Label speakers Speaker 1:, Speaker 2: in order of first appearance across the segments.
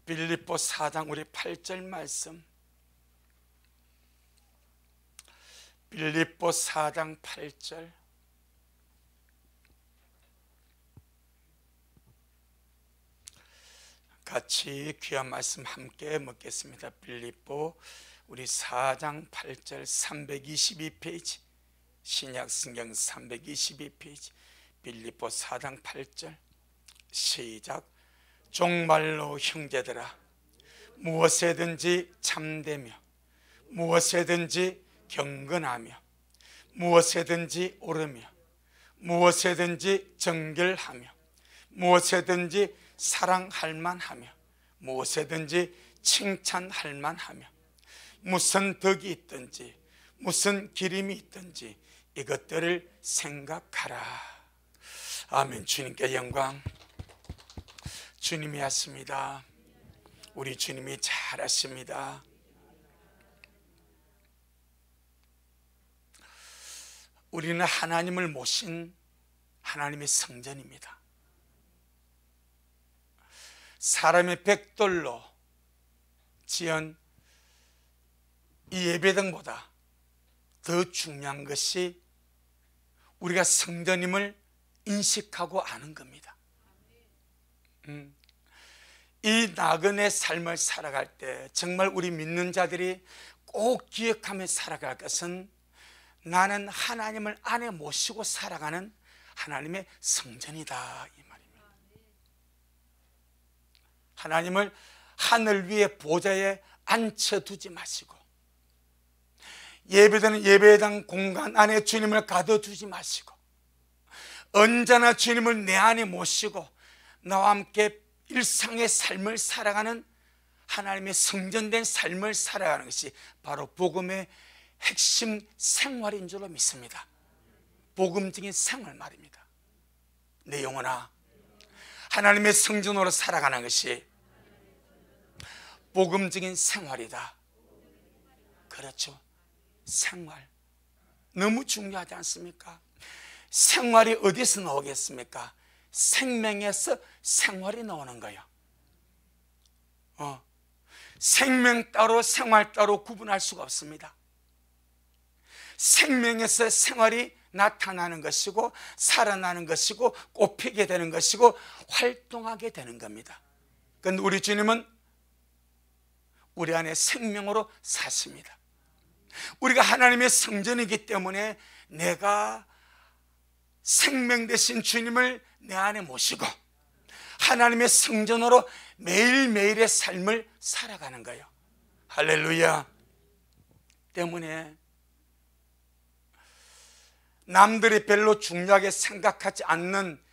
Speaker 1: 빌립보 4장 우리 8절 말씀, 빌립보 4장 8절. 같이 귀한 말씀 함께 먹겠습니다. 빌립보 우리 4장 8절 322페이지, 신약 성경 322페이지, 빌립보 4장 8절 시작. 종말로 형제들아, 무엇에든지 참되며 무엇에든지 경건하며 무엇에든지 옳으며 무엇에든지 정결하며 무엇에든지 사랑할 만하며 무엇에든지 칭찬할 만하며 무슨 덕이 있든지 무슨 기림이 있든지 이것들을 생각하라. 아멘. 주님께 영광. 주님이 하십니다. 우리 주님이 잘하십니다. 우리는 하나님을 모신 하나님의 성전입니다. 사람의 벽돌로 지은 이 예배당보다 더 중요한 것이 우리가 성전임을 인식하고 아는 겁니다. 이 나그네 삶을 살아갈 때 정말 우리 믿는 자들이 꼭 기억하며 살아갈 것은 나는 하나님을 안에 모시고 살아가는 하나님의 성전이다, 이 말입니다. 하나님을 하늘 위에 보좌에 앉혀두지 마시고 예배드리는 예배당 공간 안에 주님을 가둬두지 마시고 언제나 주님을 내 안에 모시고 나와 함께 일상의 삶을 살아가는 하나님의 성전된 삶을 살아가는 것이 바로 복음의 핵심 생활인 줄로 믿습니다. 복음적인 생활 말입니다. 내 영혼아, 하나님의 성전으로 살아가는 것이 복음적인 생활이다. 그렇죠. 생활 너무 중요하지 않습니까? 생활이 어디서 나오겠습니까? 생명에서 생활이 나오는 거예요. 생명 따로 생활 따로 구분할 수가 없습니다. 생명에서 생활이 나타나는 것이고 살아나는 것이고 꽃피게 되는 것이고 활동하게 되는 겁니다. 그런데 우리 주님은 우리 안에 생명으로 사십니다. 우리가 하나님의 성전이기 때문에 내가 생명 되신 주님을 내 안에 모시고 하나님의 성전으로 매일매일의 삶을 살아가는 거예요. 할렐루야. 때문에 남들이 별로 중요하게 생각하지 않는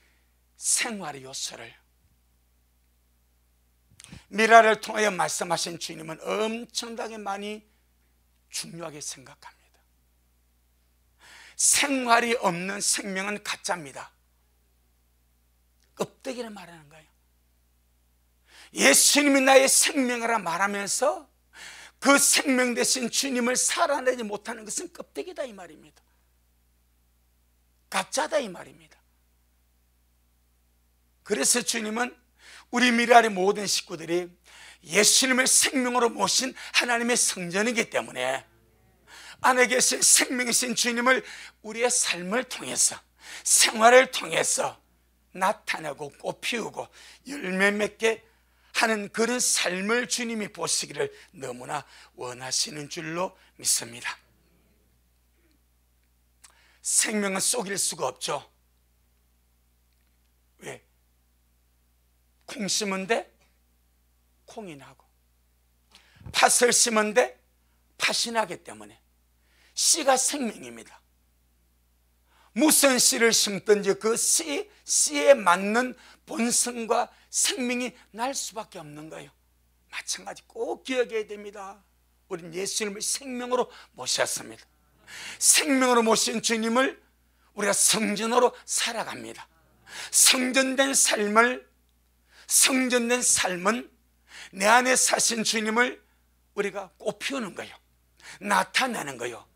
Speaker 1: 생활의 요소를 미라를 통하여 말씀하신 주님은 엄청나게 많이 중요하게 생각합니다. 생활이 없는 생명은 가짜입니다. 껍데기를 말하는 거예요. 예수님이 나의 생명이라 말하면서 그 생명 대신 주님을 살아내지 못하는 것은 껍데기다 이 말입니다. 가짜다 이 말입니다. 그래서 주님은 우리 미라의 모든 식구들이 예수님을 생명으로 모신 하나님의 성전이기 때문에 안에 계신 생명이신 주님을 우리의 삶을 통해서 생활을 통해서 나타내고 꽃피우고 열매 맺게 하는 그런 삶을 주님이 보시기를 너무나 원하시는 줄로 믿습니다. 생명은 속일 수가 없죠. 왜? 콩 심은데 콩이 나고 팥을 심은데 팥이 나기 때문에 씨가 생명입니다. 무슨 씨를 심든지 그 씨에 맞는 본성과 생명이 날 수밖에 없는 거예요. 마찬가지 꼭 기억해야 됩니다. 우리는 예수님을 생명으로 모셨습니다. 생명으로 모신 주님을 우리가 성전으로 살아갑니다. 성전된 삶은 내 안에 사신 주님을 우리가 꽃피우는 거예요. 나타내는 거예요.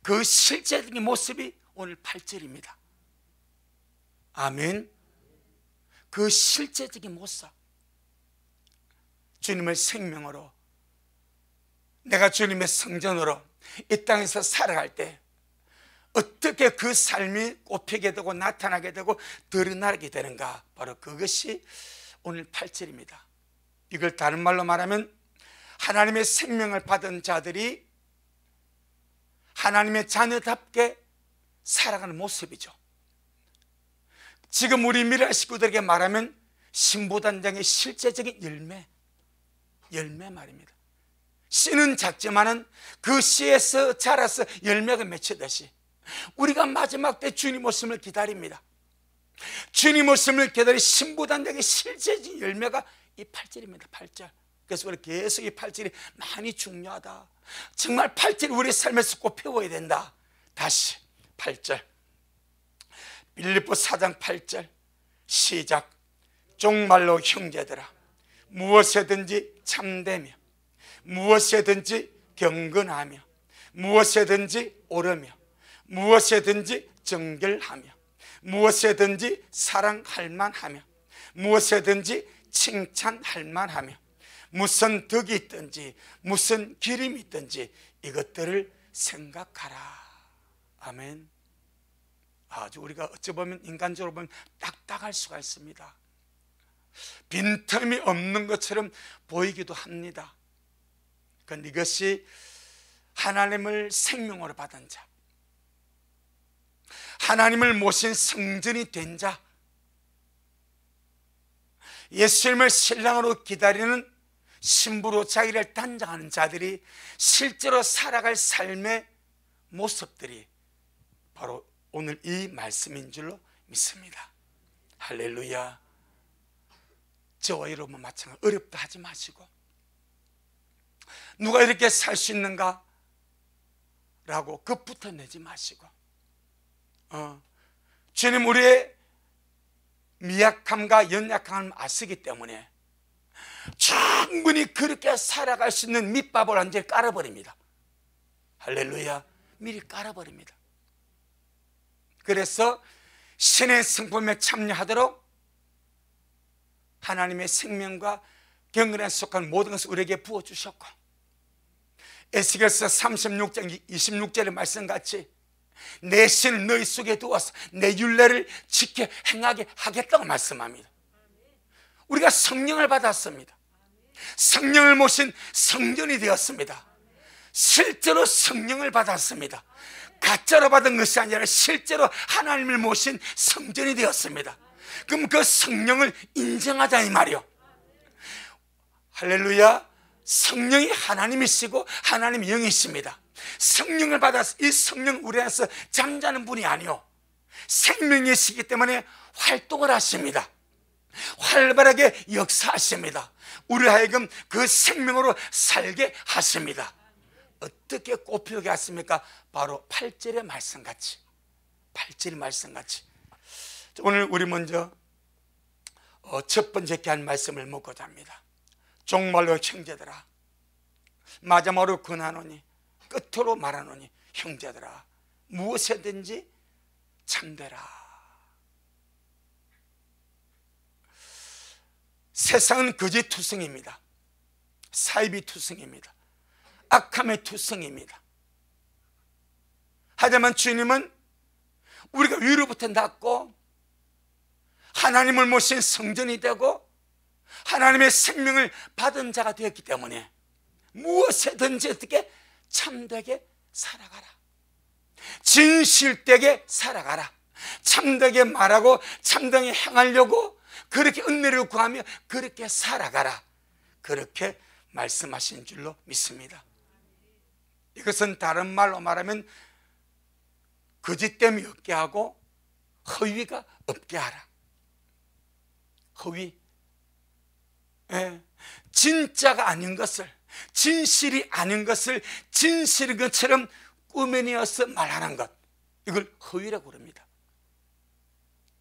Speaker 1: 그 실제적인 모습이 오늘 8절입니다. 아멘. 그 실제적인 모습, 주님의 생명으로, 내가 주님의 성전으로 이 땅에서 살아갈 때 어떻게 그 삶이 꼽히게 되고 나타나게 되고 드러나게 되는가, 바로 그것이 오늘 8절입니다. 이걸 다른 말로 말하면 하나님의 생명을 받은 자들이 하나님의 자녀답게 살아가는 모습이죠. 지금 우리 미라 식구들에게 말하면 신부단장의 실제적인 열매 말입니다. 씨는 작지만은 그 씨에서 자라서 열매가 맺히듯이 우리가 마지막 때 주님 오심을 기다립니다. 주님 오심을 기다리 신부단장의 실제적인 열매가 이 8절입니다. 8절. 그래서 우리 계속 이 8절이 많이 중요하다. 정말 8절이 우리 삶에서 꼭 배워야 된다. 다시 8절. 빌립보 4장 8절 시작. 종말로 형제들아, 무엇에든지 참되며 무엇에든지 경건하며 무엇에든지 옳으며 무엇에든지 정결하며 무엇에든지 사랑할 만하며 무엇에든지 칭찬할 만하며 무슨 덕이 있든지 무슨 기림이 있든지 이것들을 생각하라. 아멘. 아주 우리가 어찌 보면 인간적으로 보면 딱딱할 수가 있습니다. 빈틈이 없는 것처럼 보이기도 합니다. 그런데 이것이 하나님을 생명으로 받은 자, 하나님을 모신 성전이 된 자, 예수님을 신랑으로 기다리는 신부로 자기를 단장하는 자들이 실제로 살아갈 삶의 모습들이 바로 오늘 이 말씀인 줄로 믿습니다. 할렐루야. 저와 여러분 마찬가지 어렵다 하지 마시고, 누가 이렇게 살 수 있는가 라고 급부터 내지 마시고, 주님 우리의 미약함과 연약함을 아시기 때문에 충분히 그렇게 살아갈 수 있는 밑밥을 완전히 깔아버립니다. 할렐루야. 미리 깔아버립니다. 그래서 신의 성품에 참여하도록 하나님의 생명과 경건에 속한 모든 것을 우리에게 부어주셨고, 에스겔서 36장 26절의 말씀같이 내 신을 너희 속에 두어서 내 율례를 지켜 행하게 하겠다고 말씀합니다. 우리가 성령을 받았습니다. 성령을 모신 성전이 되었습니다. 실제로 성령을 받았습니다. 가짜로 받은 것이 아니라 실제로 하나님을 모신 성전이 되었습니다. 그럼 그 성령을 인정하자 이 말이요. 할렐루야. 성령이 하나님이시고 하나님이 영이십니다. 성령을 받아서 이 성령 우리 안에서 잠자는 분이 아니요, 생명이시기 때문에 활동을 하십니다. 활발하게 역사하십니다. 우리 하여금 그 생명으로 살게 하십니다. 어떻게 꼽히게 하십니까? 바로 8절의 말씀같이, 8절의 말씀같이. 오늘 우리 먼저 첫 번째 한 말씀을 묻고자 합니다. 종말로 형제들아, 마지막으로 권하노니 끝으로 말하노니 형제들아, 무엇이든지 참되라. 세상은 거짓 투성입니다. 사이비 투성입니다. 악함의 투성입니다. 하지만 주님은 우리가 위로부터 낳고 하나님을 모신 성전이 되고 하나님의 생명을 받은 자가 되었기 때문에 무엇이든지 어떻게 참되게 살아가라, 진실되게 살아가라, 참되게 말하고 참되게 행하려고 그렇게 은혜를 구하며 그렇게 살아가라, 그렇게 말씀하신 줄로 믿습니다. 이것은 다른 말로 말하면 거짓됨이 없게 하고 허위가 없게 하라. 허위, 진짜가 아닌 것을, 진실이 아닌 것을 진실인 것처럼 꾸며내어서 말하는 것, 이걸 허위라고 그럽니다.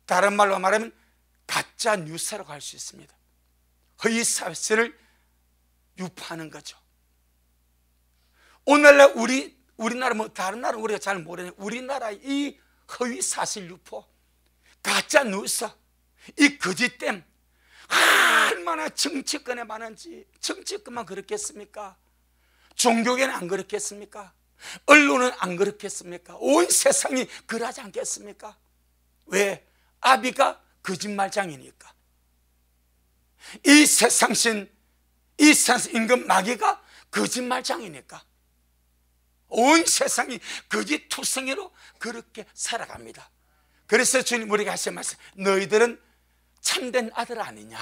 Speaker 1: 다른 말로 말하면 가짜 뉴스라고 할 수 있습니다. 허위 사실을 유포하는 거죠. 오늘날 우리나라 뭐 다른 나라 우리가 잘 모르는 우리나라 이 허위 사실 유포, 가짜 뉴스, 이 거짓됨, 얼마나 정치권에 많은지. 정치권만 그렇겠습니까? 종교계는 안 그렇겠습니까? 언론은 안 그렇겠습니까? 온 세상이 그러지 않겠습니까? 왜? 아비가 거짓말장이니까. 이 세상신, 이 세상 임금 마귀가 거짓말장이니까 온 세상이 거짓투성이로 그렇게 살아갑니다. 그래서 주님 우리가 하신 말씀, 너희들은 참된 아들 아니냐,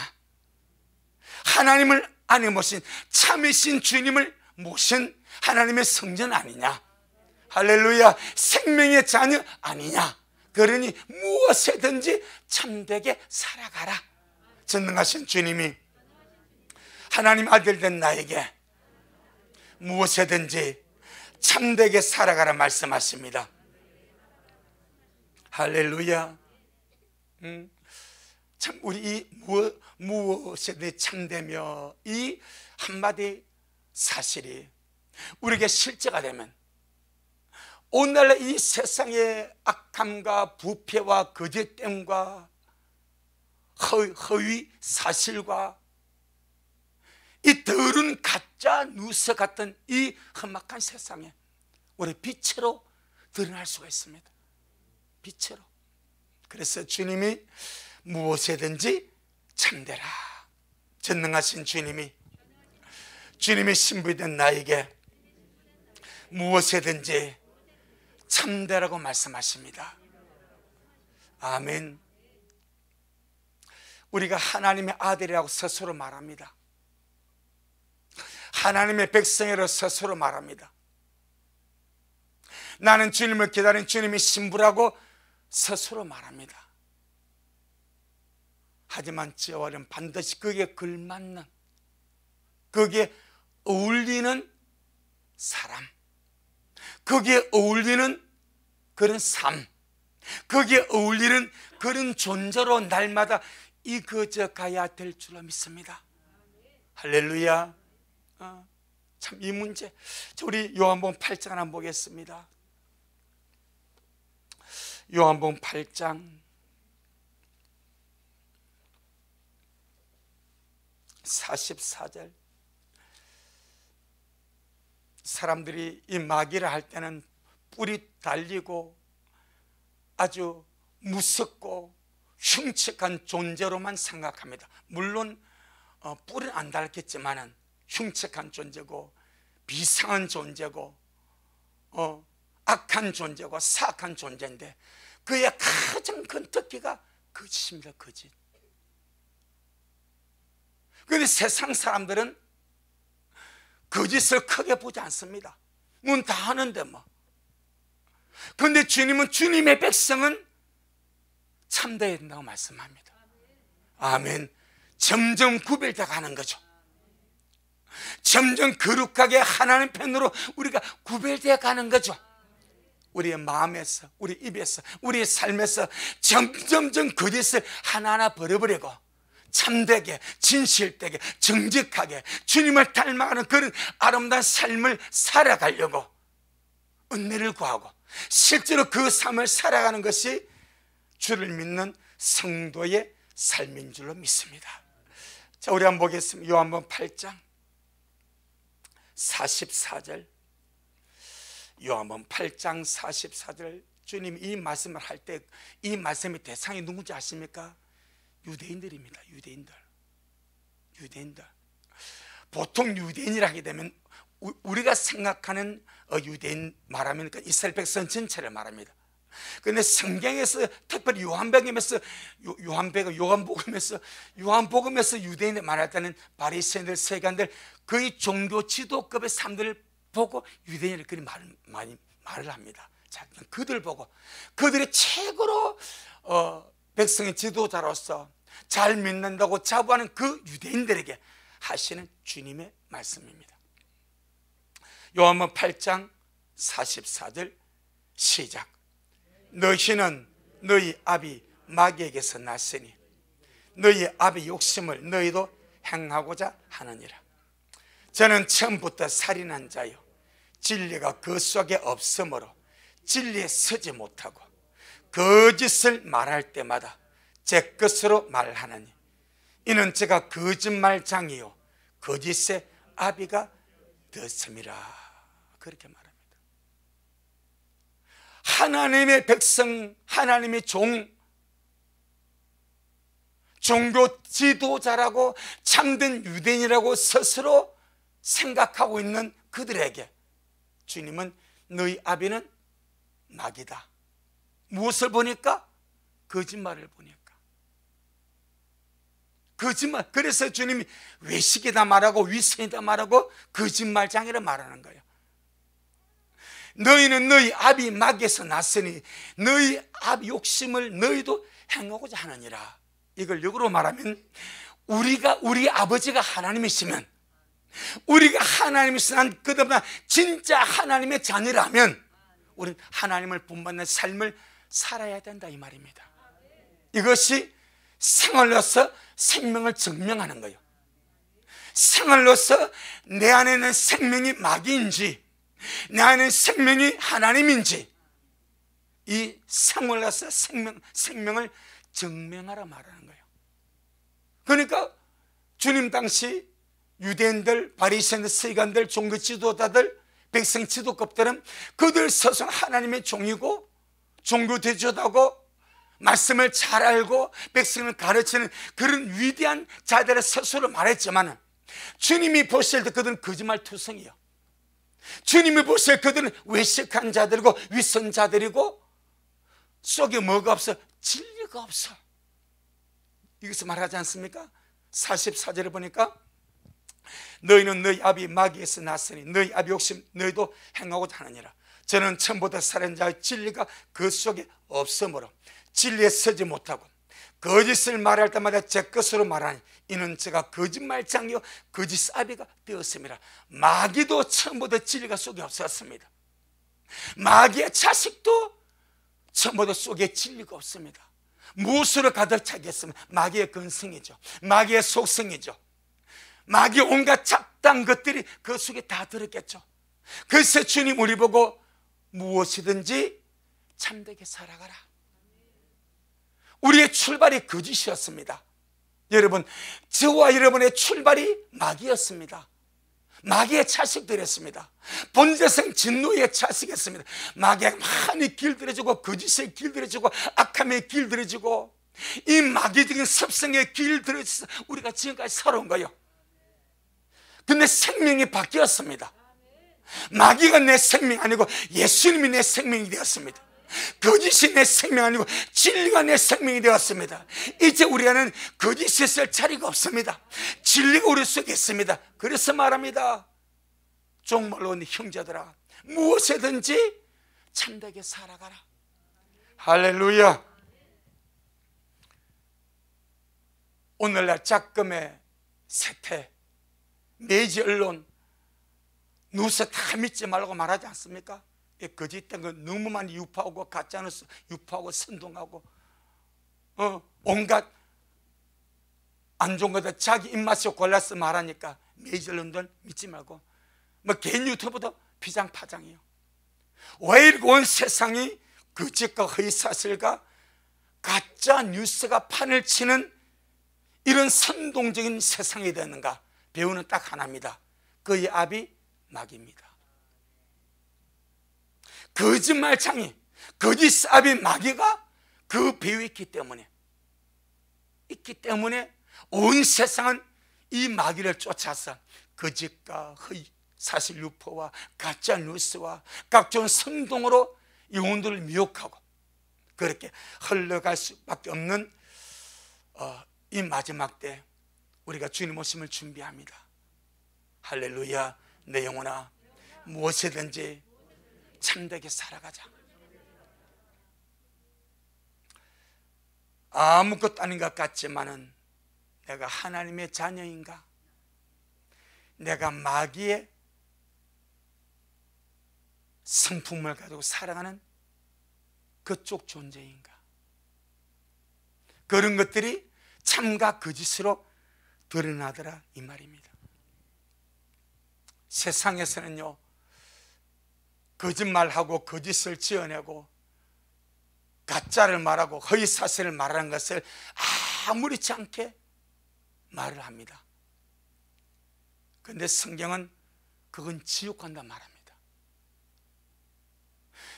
Speaker 1: 하나님을 안에 모신 참이신 주님을 모신 하나님의 성전 아니냐, 할렐루야, 생명의 자녀 아니냐. 그러니 무엇이든지 참되게 살아가라. 전능하신 주님이 하나님 아들 된 나에게 무엇이든지 참되게 살아가라 말씀하십니다. 할렐루야. 참 우리 이 무엇이든지 참되며 이 한마디 사실이 우리에게 실제가 되면 오늘날 이 세상의 악함과 부패와 거짓됨과 허위 사실과 이 더러운 가짜 뉴스 같은 이 험악한 세상에 우리 빛으로 드러날 수가 있습니다. 빛으로. 그래서 주님이 무엇이든지 참되라. 전능하신 주님이 주님의 신부이 된 나에게 무엇이든지 참되라고 말씀하십니다. 아멘. 우리가 하나님의 아들이라고 스스로 말합니다. 하나님의 백성이라고 스스로 말합니다. 나는 주님을 기다린 주님의 신부라고 스스로 말합니다. 하지만 저와는 반드시 거기에 걸맞는, 거기에 어울리는 사람, 거기에 어울리는 그런 삶, 거기에 어울리는 그런 존재로 날마다 이거져 가야 될 줄로 믿습니다. 할렐루야. 참 이 문제, 우리 요한복음 8장 한번 보겠습니다. 요한복음 8장 44절. 사람들이 이 마귀를 할 때는 뿔이 달리고 아주 무섭고 흉측한 존재로만 생각합니다. 물론 뿔은 안 달겠지만은 흉측한 존재고 비상한 존재고 악한 존재고 사악한 존재인데 그의 가장 큰 특기가 거짓입니다. 거짓. 그런데 세상 사람들은 거짓을 크게 보지 않습니다. 문 다 하는데 뭐. 그런데 주님은, 주님의 백성은 참되어야 된다고 말씀합니다. 아멘. 점점 구별돼 가는 거죠. 점점 거룩하게 하나님 편으로 우리가 구별되어 가는 거죠. 우리의 마음에서, 우리 입에서, 우리의 삶에서 점점점 거짓을 하나하나 버려버리고 참되게, 진실되게, 정직하게 주님을 닮아가는 그런 아름다운 삶을 살아가려고 은혜를 구하고 실제로 그 삶을 살아가는 것이 주를 믿는 성도의 삶인 줄로 믿습니다. 자, 우리 한번 보겠습니다. 요한복음 8장 44절. 요한복음 8장 44절. 주님 이 말씀을 할 때 이 말씀의 대상이 누군지 아십니까? 유대인들입니다. 유대인들. 보통 유대인이라 하게 되면 우리가 생각하는 유대인 말하면 이스라엘 백성 전체를 말합니다. 그런데 성경에서 특별히 요한복음에서 유대인을 말할 때는 바리새인들, 세관들, 거의 종교 지도급의 사람들을 보고 유대인을 그리 많이 말을 합니다. 자, 그들 보고 그들의 최고로 백성의 지도자로서 잘 믿는다고 자부하는 그 유대인들에게 하시는 주님의 말씀입니다. 요한복음 8장 44절 시작. 너희는 너희 아비 마귀에게서 났으니 너희 아비 욕심을 너희도 행하고자 하느니라. 저는 처음부터 살인한 자요 진리가 그 속에 없으므로 진리에 서지 못하고 거짓을 말할 때마다 제 것으로 말하느니 이는 제가 거짓말장이요 거짓의 아비가 되었음이라. 그렇게 말합니다. 하나님의 백성, 하나님의 종교 지도자라고 참된 유대인이라고 스스로 생각하고 있는 그들에게 주님은 너희 아비는 마귀다. 무엇을 보니까? 거짓말을 보니까. 거짓말. 그래서 주님이 외식이다 말하고 위선이다 말하고 거짓말장이라 말하는 거예요. 너희는 너희 아비 마귀에서 났으니 너희 아비 욕심을 너희도 행하고자 하느니라. 이걸 역으로 말하면 우리 아버지가 하나님이시면, 우리가 하나님이시 난 그보다 진짜 하나님의 자녀라면 우리는 하나님을 본받는 삶을 살아야 된다 이 말입니다. 이것이 생활로서 생명을 증명하는 거예요. 생활로서 내 안에 있는 생명이 마귀인지 내 안에 있는 생명이 하나님인지 이 생활로서 생명을 증명하라 말하는 거예요. 그러니까 주님 당시 유대인들, 바리새인들, 서기관들, 종교 지도자들, 백성 지도급들은 그들 스스로 하나님의 종이고 종교 대조하고 말씀을 잘 알고 백성을 가르치는 그런 위대한 자들의 스스로 말했지만 주님이 보실 때 그들은 거짓말투성이요. 주님이 보실 때 그들은 외식한 자들이고 위선자들이고 속에 뭐가 없어? 진리가 없어. 이것을 말하지 않습니까? 44절에 보니까 너희는 너희 아비 마귀에서 났으니 너희 아비 욕심 너희도 행하고자 하느니라. 저는 처음부터 살인 자의 진리가 그 속에 없으므로 진리에 서지 못하고 거짓을 말할 때마다 제 것으로 말하니 이는 제가 거짓말장이요 거짓 아비가 되었습니다. 마귀도 처음부터 진리가 속에 없었습니다. 마귀의 자식도 처음부터 속에 진리가 없습니다. 무엇으로 가득 차겠습니까? 마귀의 근성이죠. 마귀의 속성이죠. 마귀의 온갖 잡다한 것들이 그 속에 다 들었겠죠. 그래서 주님 우리 보고 무엇이든지 참되게 살아가라. 우리의 출발이 거짓이었습니다. 여러분, 저와 여러분의 출발이 마귀였습니다. 마귀의 자식들이었습니다. 본재성 진노의 자식이었습니다. 마귀가 많이 길들여지고 거짓에 길들여지고 악함에 길들여지고 이 마귀적인 습성에 길들여져서 우리가 지금까지 살아온 거예요. 근데 생명이 바뀌었습니다. 마귀가 내 생명 아니고 예수님이 내 생명이 되었습니다. 거짓이 내 생명 아니고 진리가 내 생명이 되었습니다. 이제 우리는 거짓에 쓸 자리가 없습니다. 진리가 우리 속에 있습니다. 그래서 말합니다. 종말로 온 형제들아 무엇이든지 참되게 살아가라. 할렐루야. 오늘날 작금의 세태, 매지 언론 뉴스 다 믿지 말고 말하지 않습니까? 거짓된 거 너무 많이 유포하고 가짜뉴스 유포하고 선동하고 온갖 안 좋은 거다 자기 입맛에 골라서 말하니까 매지 언론들 믿지 말고 뭐 개인 유튜브도 비장파장이에요. 왜 이렇게 온 세상이 거짓과 허위사실과 가짜 뉴스가 판을 치는 이런 선동적인 세상이 되는가? 배우는 딱 하나입니다. 그의 압이 마귀입니다. 거짓말창이 거짓 압이 마귀가 그 배후에 있기 때문에 온 세상은 이 마귀를 쫓아서 거짓과 허위 사실 유포와 가짜 뉴스와 각종 선동으로 영혼들을 미혹하고 그렇게 흘러갈 수밖에 없는 이 마지막 때 우리가 주님 오심을 준비합니다. 할렐루야. 내 영혼아 무엇이든지 참되게 살아가자. 아무것도 아닌 것 같지만은 내가 하나님의 자녀인가? 내가 마귀의 성품을 가지고 살아가는 그쪽 존재인가? 그런 것들이 참과 거짓으로 드러나더라 이 말입니다. 세상에서는요 거짓말하고 거짓을 지어내고 가짜를 말하고 허위사실을 말하는 것을 아무렇지 않게 말을 합니다. 그런데 성경은 그건 지옥 간다 말합니다.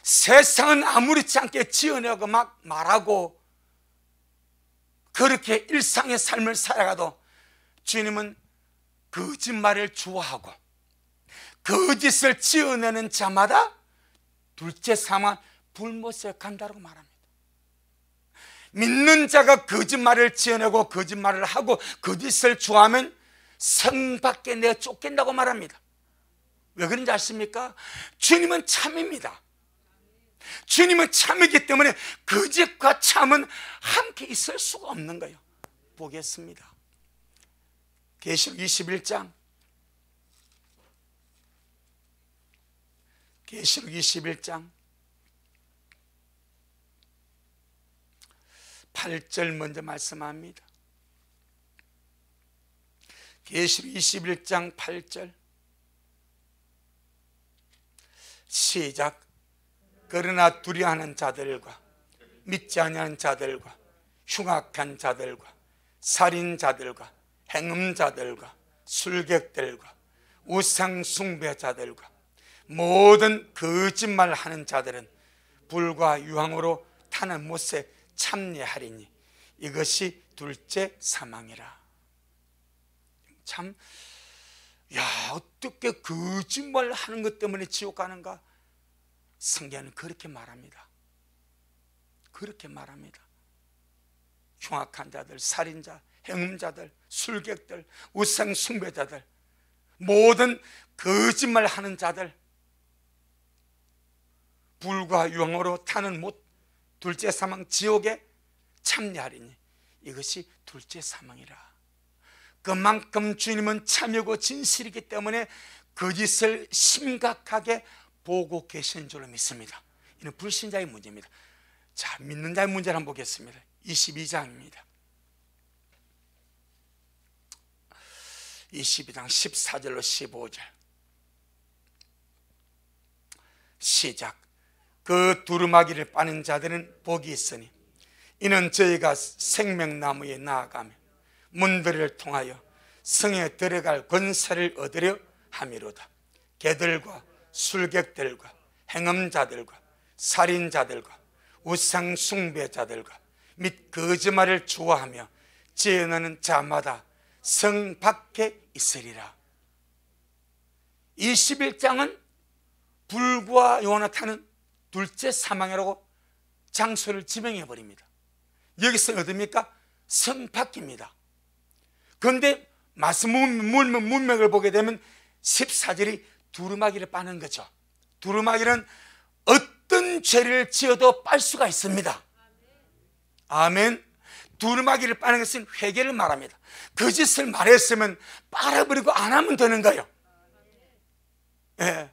Speaker 1: 세상은 아무렇지 않게 지어내고 막 말하고 그렇게 일상의 삶을 살아가도 주님은 거짓말을 좋아하고 거짓을 지어내는 자마다 둘째 사망 불못에 간다고 말합니다. 믿는 자가 거짓말을 지어내고 거짓말을 하고 거짓을 좋아하면 성 밖에 내어 쫓긴다고 말합니다. 왜 그런지 아십니까? 주님은 참입니다. 주님은 참이기 때문에 거짓과 참은 함께 있을 수가 없는 거예요. 보겠습니다. 계시록 21장 계시록 21장 8절 먼저 말씀합니다. 계시록 21장 8절 시작. 그러나 두려워하는 자들과 믿지 아니하는 자들과 흉악한 자들과 살인자들과 행음자들과 술객들과 우상 숭배자들과 모든 거짓말하는 자들은 불과 유황으로 타는 못에 참여하리니 이것이 둘째 사망이라. 참, 야, 어떻게 거짓말하는 것 때문에 지옥 가는가? 성경은 그렇게 말합니다. 그렇게 말합니다. 흉악한 자들, 살인자, 행음자들, 술객들, 우상 숭배자들, 모든 거짓말하는 자들, 불과 유황으로 타는 못, 둘째 사망 지옥에 참여하리니 이것이 둘째 사망이라. 그만큼 주님은 참이고 진실이기 때문에 거짓을 심각하게 보고 계신 줄로 믿습니다. 이는 불신자의 문제입니다. 자, 믿는 자의 문제를 한번 보겠습니다. 22장입니다. 22장 14절로 15절 시작. 그 두루마기를 빠는 자들은 복이 있으니 이는 저희가 생명나무에 나아가며 문들을 통하여 성에 들어갈 권세를 얻으려 함이로다. 개들과 술객들과 행음자들과 살인자들과 우상 숭배자들과 및 거짓말을 좋아하며 지어내는 자마다 성 밖에 있으리라. 21장은 불과 유황으로 타는 둘째 사망이라고 장소를 지명해 버립니다. 여기서 어디입니까? 성 밖입니다. 그런데 말씀 문맥을 보게 되면 14절이 두루마기를 빠는 거죠. 두루마기는 어떤 죄를 지어도 빨 수가 있습니다. 아멘. 두루마기를 빠는 것은 회개를 말합니다. 거짓을 말했으면 빨아버리고 안 하면 되는 거예요. 예.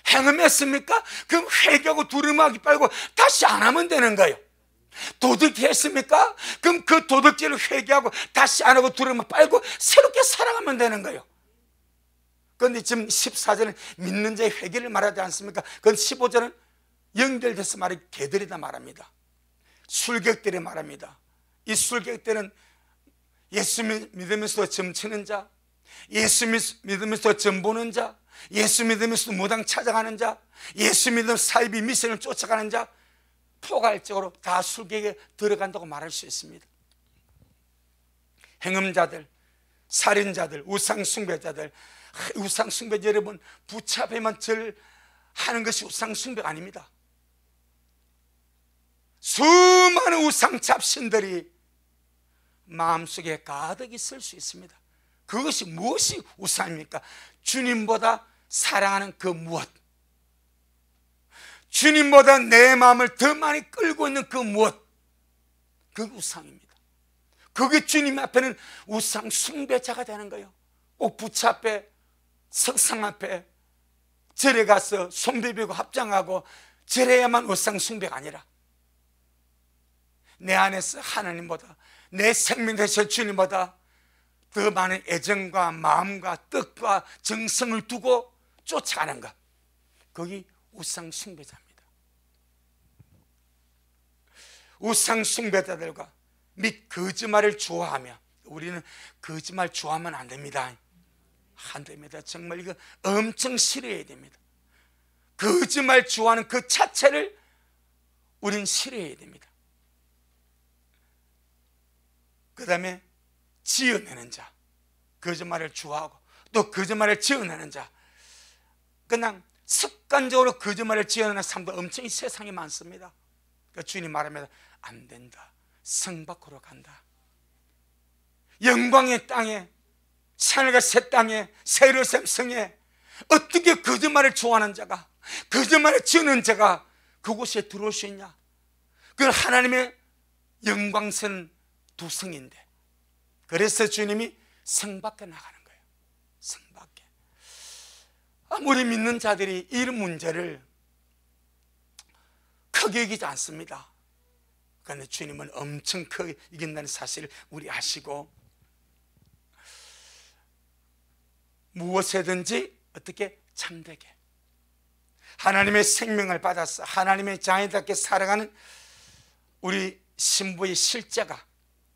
Speaker 1: 행음했습니까? 그럼 회개하고 두루마기 빨고 다시 안 하면 되는 거예요. 도둑했습니까? 그럼 그 도둑질을 회개하고 다시 안 하고 두루마기 빨고 새롭게 살아가면 되는 거예요. 그런데 지금 14절은 믿는 자의 회개를 말하지 않습니까? 그건 15절은 연결돼서 말이 개들이다 말합니다. 술객들이 말합니다. 이 술객들은 예수 믿으면서 점치는 자, 예수 믿으면서 점보는 자, 예수 믿으면서 무당 찾아가는 자, 예수 믿으면서 사이비 미션을 쫓아가는 자, 포괄적으로 다 술객에 들어간다고 말할 수 있습니다. 행음자들, 살인자들, 우상숭배자들, 우상숭배 여러분 붙잡히면 절 하는 것이 우상숭배가 아닙니다. 수많은 우상잡신들이 마음속에 가득 있을 수 있습니다. 그것이 무엇이 우상입니까? 주님보다 사랑하는 그 무엇, 주님보다 내 마음을 더 많이 끌고 있는 그 무엇, 그게 우상입니다. 그게 주님 앞에는 우상 숭배자가 되는 거예요. 꼭 붙잡혀 석상 앞에 절에 가서 손 비비고 합장하고 절해야만 우상 숭배가 아니라 내 안에서 하나님보다, 내 생명 되신 주님보다 더 많은 애정과 마음과 뜻과 정성을 두고 쫓아가는 것, 거기 우상 숭배자입니다. 우상 숭배자들과 및 거짓말을 좋아하며 우리는 거짓말 좋아하면 안 됩니다. 안 됩니다. 정말 이거 엄청 싫어해야 됩니다. 거짓말 좋아하는 그 자체를 우리는 싫어해야 됩니다. 그 다음에 지어내는 자, 거짓말을 좋아하고 또 거짓말을 지어내는 자, 그냥 습관적으로 거짓말을 지어내는 사람도 엄청 이 세상에 많습니다. 그러니까 주님 말합니다. 안 된다. 성 밖으로 간다. 영광의 땅에, 하늘과 새 땅에, 새 예루살렘 성에 어떻게 거짓말을 좋아하는 자가, 거짓말을 지어내는 자가 그곳에 들어올 수 있냐? 그건 하나님의 영광스러운 두 성인데, 그래서 주님이 성 밖에 나가는 거예요. 성 밖에. 아무리 믿는 자들이 이 문제를 크게 여기지 않습니다. 그런데 주님은 엄청 크게 이긴다는 사실을 우리 아시고, 무엇이든지 어떻게 참되게 하나님의 생명을 받아서 하나님의 자녀답게 살아가는 우리 신부의 실제가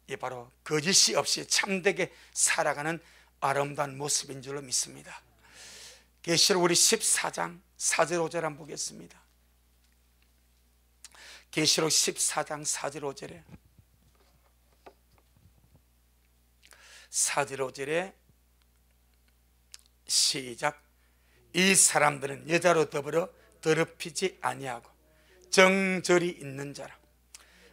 Speaker 1: 이 바로 거짓이 없이 참되게 살아가는 아름다운 모습인 줄로 믿습니다. 계시록 우리 14장 4절 5절 한번 보겠습니다. 계시록 14장 4절 5절에 4절 5절에 시작. 이 사람들은 여자로 더불어 더럽히지 아니하고 정절이 있는 자라,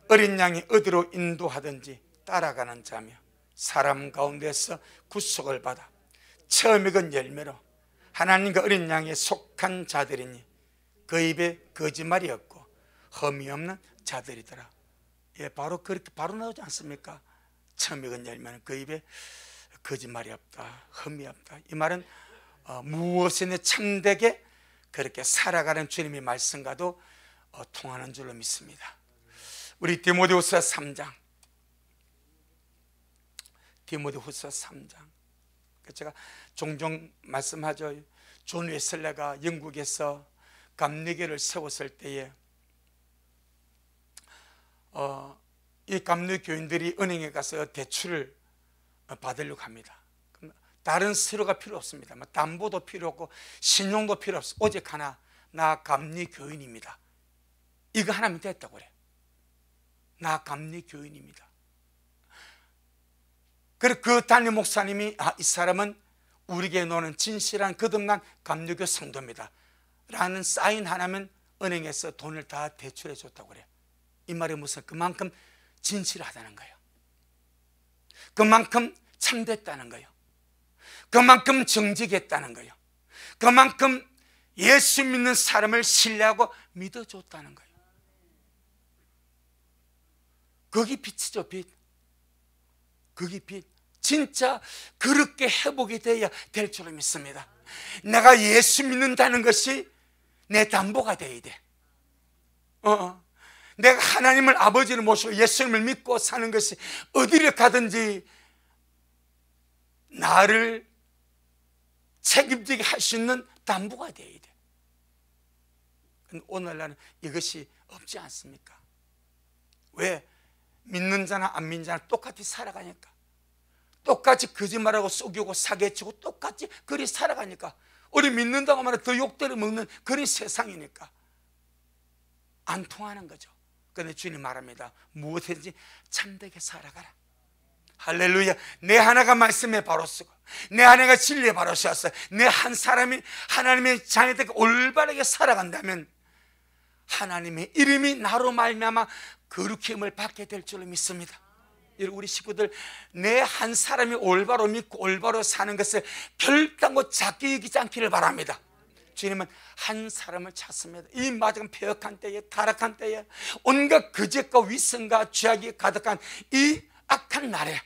Speaker 1: 어린 양이 어디로 인도하든지 따라가는 자며 사람 가운데서 구속을 받아 처음 익은 열매로 하나님과 어린 양에 속한 자들이니 그 입에 거짓말이 없고 흠이 없는 자들이더라. 예, 바로 그렇게 바로 나오지 않습니까? 처음 익은 열매는 그 입에 거짓말이 없다, 흠이 없다. 이 말은 무엇이든 참되게 그렇게 살아가는 주님의 말씀과도 통하는 줄로 믿습니다. 우리 디모데후서 3장, 디모데후서 3장. 제가 종종 말씀하죠. 존 웨슬레가 영국에서 감리교를 세웠을 때에 이 감리교인들이 은행에 가서 대출을 받으려고 합니다. 다른 서류가 필요 없습니다. 담보도 필요 없고 신용도 필요 없어. 오직 하나, 나 감리교인입니다. 이거 하나면 됐다고 그래. 나 감리교인입니다. 그리고 그 담임 목사님이 이 사람은 우리에게 노는 진실한 거듭난 감리교 성도입니다 라는 사인 하나면 은행에서 돈을 다 대출해 줬다고 그래요. 이 말이 무슨, 그만큼 진실하다는 거예요. 그만큼 참됐다는 거예요. 그만큼 정직했다는 거예요. 그만큼 예수 믿는 사람을 신뢰하고 믿어줬다는 거예요. 거기 빛이죠, 빛. 거기 빛. 진짜 그렇게 회복이 돼야 될 줄로 믿습니다. 내가 예수 믿는다는 것이 내 담보가 돼야 돼. 내가 하나님을 아버지를 모시고 예수님을 믿고 사는 것이 어디를 가든지 나를 책임지게 할 수 있는 담보가 돼야 돼. 근데 오늘날은 이것이 없지 않습니까? 왜? 믿는 자나 안 믿는 자나 똑같이 살아가니까, 똑같이 거짓말하고 속이고 사기치고 똑같이 그리 살아가니까, 우리 믿는다고 하면 더 욕들을 먹는 그런 세상이니까 안 통하는 거죠. 그런데 주님 말합니다. 무엇이든지 참되게 살아가라. 할렐루야. 내 하나가 말씀에 바로 쓰고 내 하나가 진리에 바로 쓰었어. 내 한 사람이 하나님의 자녀들에게 올바르게 살아간다면 하나님의 이름이 나로 말미암아 거룩힘을 받게 될 줄로 믿습니다. 우리 식구들, 내 한 사람이 올바로 믿고 올바로 사는 것을 결단코 작게 여기지 않기를 바랍니다. 주님은 한 사람을 찾습니다. 이 마지막 폐역한 때에, 타락한 때에, 온갖 거짓과 위선과 죄악이 가득한 이 악한 날에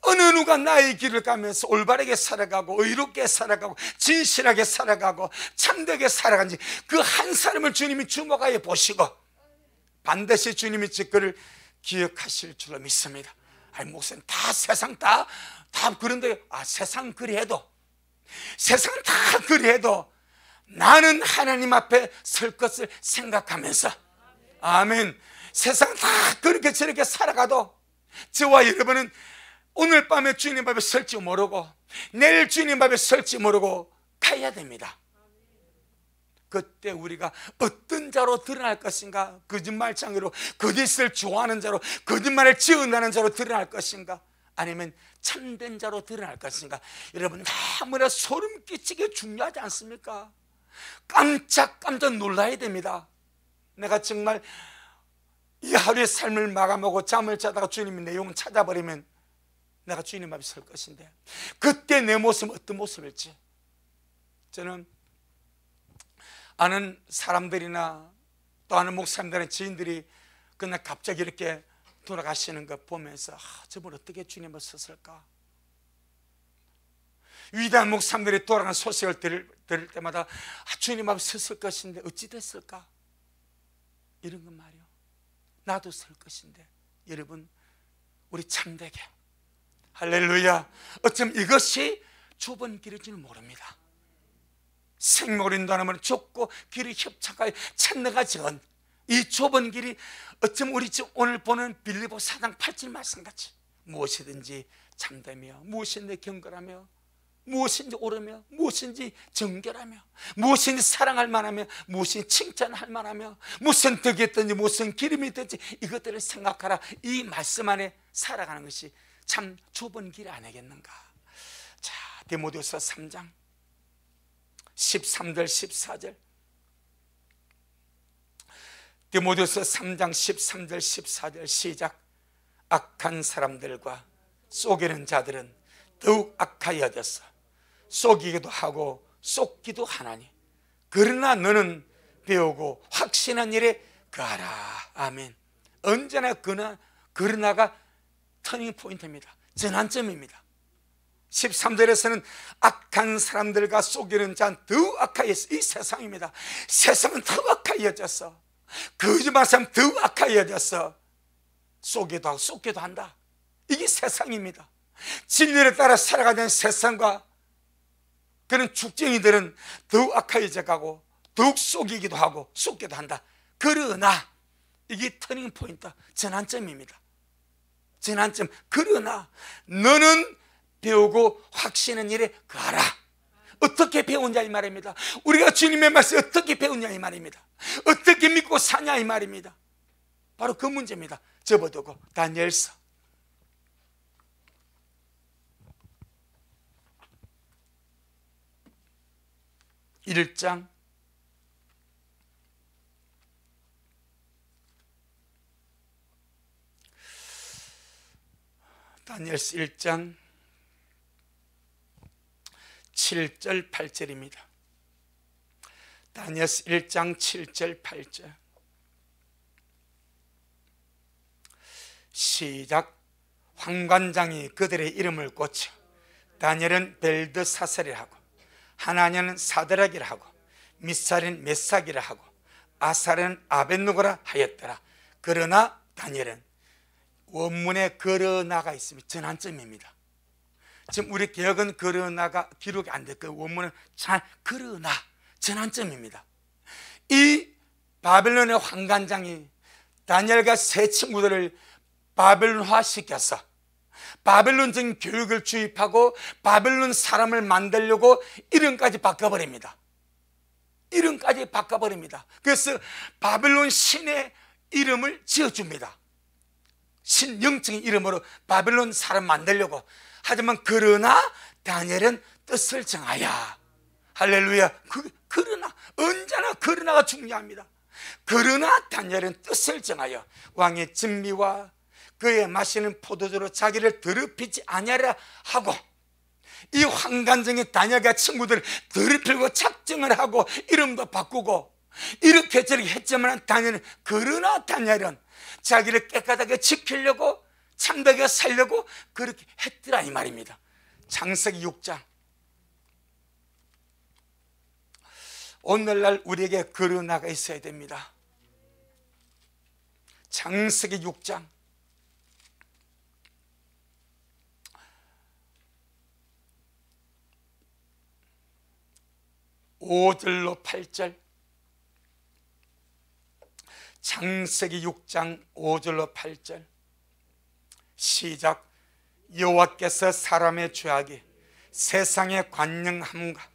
Speaker 1: 어느 누가 나의 길을 가면서 올바르게 살아가고 의롭게 살아가고 진실하게 살아가고 참되게 살아간지 그 한 사람을 주님이 주목하여 보시고 반드시 주님이 그를 기억하실 줄로 믿습니다. 아니 목사님, 다 세상 다 그런데, 세상 그래도 나는 하나님 앞에 설 것을 생각하면서, 아멘, 세상 다 그렇게 저렇게 살아가도 저와 여러분은 오늘 밤에 주님 앞에 설지 모르고 내일 주님 앞에 설지 모르고 가야 됩니다. 그때 우리가 어떤 자로 드러날 것인가? 거짓말장애로, 거짓을 좋아하는 자로, 거짓말을 지어내는 자로 드러날 것인가? 아니면 참된 자로 드러날 것인가? 여러분, 너무나 소름 끼치게 중요하지 않습니까? 깜짝 놀라야 됩니다. 내가 정말 이 하루의 삶을 마감하고 잠을 자다가 주님의 내용을 찾아버리면 내가 주님 앞에 설 것인데, 그때 내 모습은 어떤 모습일지. 저는 아는 사람들이나 또 아는 목사님들이나 지인들이 그날 갑자기 이렇게 돌아가시는 거 보면서 저분 어떻게 주님 앞에 섰을까? 위대한 목사님들이 돌아가는 소식을 들을 때마다 주님 앞에 섰을 것인데 어찌 됐을까? 이런 건 말이요, 나도 설 것인데. 여러분, 우리 참되게, 할렐루야, 어쩜 이것이 좁은 길일 줄 모릅니다. 생명을 인도하는 좁고 길이 협착하여 찾는가 전 이 좁은 길이 어쩜 우리 오늘 보는 빌립보 4장 8절 말씀같이 무엇이든지 참되며, 무엇인지 경건하며, 무엇인지 옳으며, 무엇인지 정결하며, 무엇인지 사랑할 만하며, 무엇인지 칭찬할 만하며, 무슨 덕이 있든지 무슨 기름이 있든지 이것들을 생각하라. 이 말씀 안에 살아가는 것이 참 좁은 길 아니겠는가? 자, 디모데후서 3장 13절 14절, 디모데후서 3장 13절 14절 시작. 악한 사람들과 속이는 자들은 더욱 악하여졌어. 속이기도 하고 속기도 하나니 그러나 너는 배우고 확신한 일에 거하라. 아멘. 언제나 그러나가 터닝 포인트입니다. 전환점입니다. 13절에서는 악한 사람들과 속이는 자는 더욱 악하여졌어. 이 세상입니다. 세상은 더욱 악하여졌어. 거짓말 사람 더욱 악하여졌어. 속이도 하고 속기도 한다. 이게 세상입니다. 진리를 따라 살아가는 세상과 그런 죽쟁이들은 더욱 악하여져 가고 더욱 속이기도 하고 속기도 한다. 그러나 이게 터닝 포인트, 전환점입니다. 전환점. 그러나 너는 배우고 확신한 일에 거하라. 어떻게 배우냐 이 말입니다. 우리가 주님의 말씀 어떻게 배우냐 이 말입니다. 어떻게 믿고 사냐 이 말입니다. 바로 그 문제입니다. 접어두고 다니엘서 1장 1장 7절 8절입니다. 다니엘서 1장 7절 8절 시작. 환관장이 그들의 이름을 고쳐 다니엘은 벨드사살이라 하고 하나냐는 사드락이라 하고 미사엘은 메삭이라 하고 아사랴는 아벳느고라 하였더라. 그러나 다니엘은, 원문에 그러나가 있습니다. 전환점입니다. 지금 우리 개혁은 그러나가 기록이 안 됐고 원문은 그러나 전환점입니다. 이 바벨론의 환관장이 다니엘과 세 친구들을 바벨론화 시켜서 바벨론적인 교육을 주입하고 바벨론 사람을 만들려고 이름까지 바꿔버립니다. 이름까지 바꿔버립니다. 그래서 바벨론 신의 이름을 지어줍니다. 신영적인 이름으로 바벨론 사람 만들려고. 하지만 그러나 다니엘은 뜻을 정하여, 할렐루야. 그러나, 언제나 그러나가 중요합니다. 그러나 다니엘은 뜻을 정하여 왕의 진미와 그의 마시는 포도주로 자기를 더럽히지 아니하라 하고, 이 환관정의 다니엘과 친구들을 더럽히고 작정을 하고 이름도 바꾸고 이렇게 저렇게 했지만 그러나 다니엘은 자기를 깨끗하게 지키려고 참되게 살려고 그렇게 했더라 이 말입니다. 창세기 6장. 오늘날 우리에게 그러나가 있어야 됩니다. 창세기 6장 5절로 8절. 창세기 6장 5절로 8절 시작. 여호와께서 사람의 죄악이 세상의 관영함과